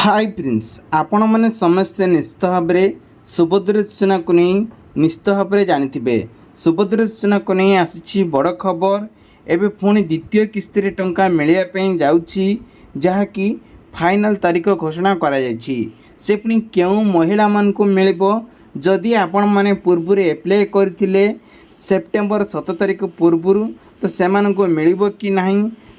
Hi Prince आपण मैंने समस्ते निश्चित भाव में सुभद्रा योजना को नहीं निश्चित भाव में जानी सुभद्रा योजना को नहीं आसी बड़ खबर एवं पुणी द्वितीय किस्ती टंका मिलवाई जहाँकि फाइनाल तारीख घोषणा करा से पुणी क्यों महिला मान को मिल जदि आपण मैंने पूर्व एप्लाय करते सेप्टेम्बर 7 तारीख पूर्व तो से मिल कि ना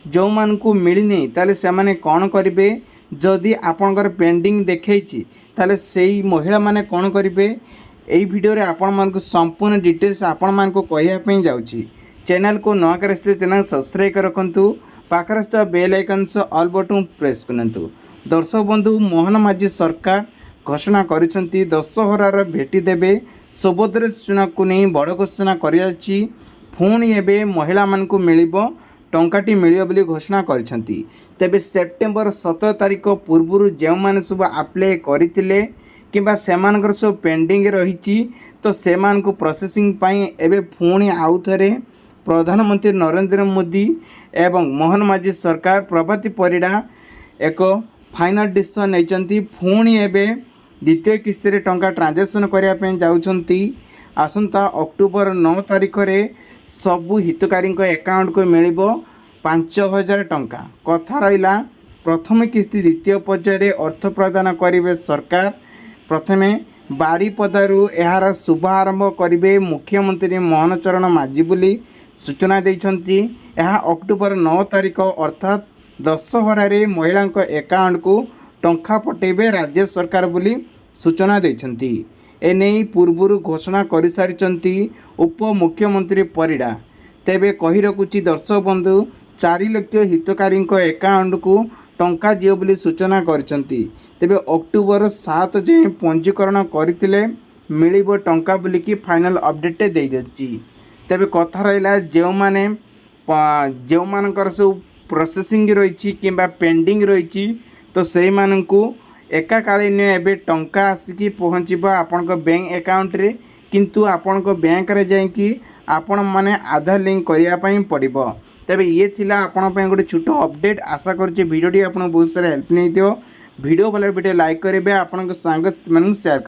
जो मान को मिलनी ताले से माने कौन करेंगे जदि आपणकर पेंडिंग देखी ताले से महिला माने कौन करेंगे यही वीडियो रे आपण मान को संपूर्ण डिटेल्स आपण मान को कहवाई जाऊँगी। चैनल को नवा कर चैनल सब्सक्राइब कर रखु पाखर बेल आइकन से ऑल बटन प्रेस करूँ। दर्शक बंधु मोहन माझी सरकार घोषणा करिसेंती दशहरार भेटी देवे सुभद्रा योजना को नहीं बड़ घोषणा करी पुणी एवं महिला मान को मिलिबो टंकाटी मिलियो बोली घोषणा करिसेंती। तेबे सेप्टेम्बर 17 तारीख पूर्व जो मैंने सब अप्लाई करते किंबा सेमानकर सब पेंडिंग रही तो सेमान को प्रोसेसिंग पाई एबे पुणी आउ थे प्रधानमंत्री नरेंद्र मोदी एवं मोहन माझी सरकार प्रभाती परिडा एक फाइनल डिसीजन नहीं पुणी एवं द्वितीय किस्ती टंका ट्रांजेक्शन करने जाउछंती। आसंता अक्टोबर 9 तारीख रे सबु हितकारी अकाउंट को मिल 5,000 टंका। कथा रहा प्रथम किस्ती द्वितीय पर्यायर अर्थ प्रदान करेंगे सरकार। प्रथमे बारीपदारू यार शुभारंभ करेंगे मुख्यमंत्री मोहन चरण माझी बोली सूचना देइछंती। यह अक्टोबर 9 तारीख अर्थात दशहरारे महिला अकाउंट को टंका पटेबे राज्य सरकार बोली सूचना देइछंती। एने पूर्व घोषणा कर सारी उप मुख्यमंत्री परिडा। तेबे कही रखुची दर्शक बंधु 4 लाख हितकारी अकाउंट को टंका दियो बोली सूचना करछंती। तेबे अक्टोबर 7 जाए पंजीकरण करथिले मिलिबो टंका बोली कि फाइनल अपडेट दे देछि। तेबे कथा रहिला जो मानकर सब प्रोसेसिंग रही किंबा पेंडिंग रही तो से मानकू एकाकालीन एवं टंका आसिकी पहुँचब आपण बैंक अकाउंट रे किंतु आपण बैंक रे जाइकी आपण माने आधार लिंक करने पड़ो। तेबे ये थिला आपण गोटे छोट अपडेट। आशा करुँचे भिडियोटी आपको बहुत सारा हेल्प नहीं दियो। वीडियो भले वीडियो लाइक करेंगे आपण सांग शेयर।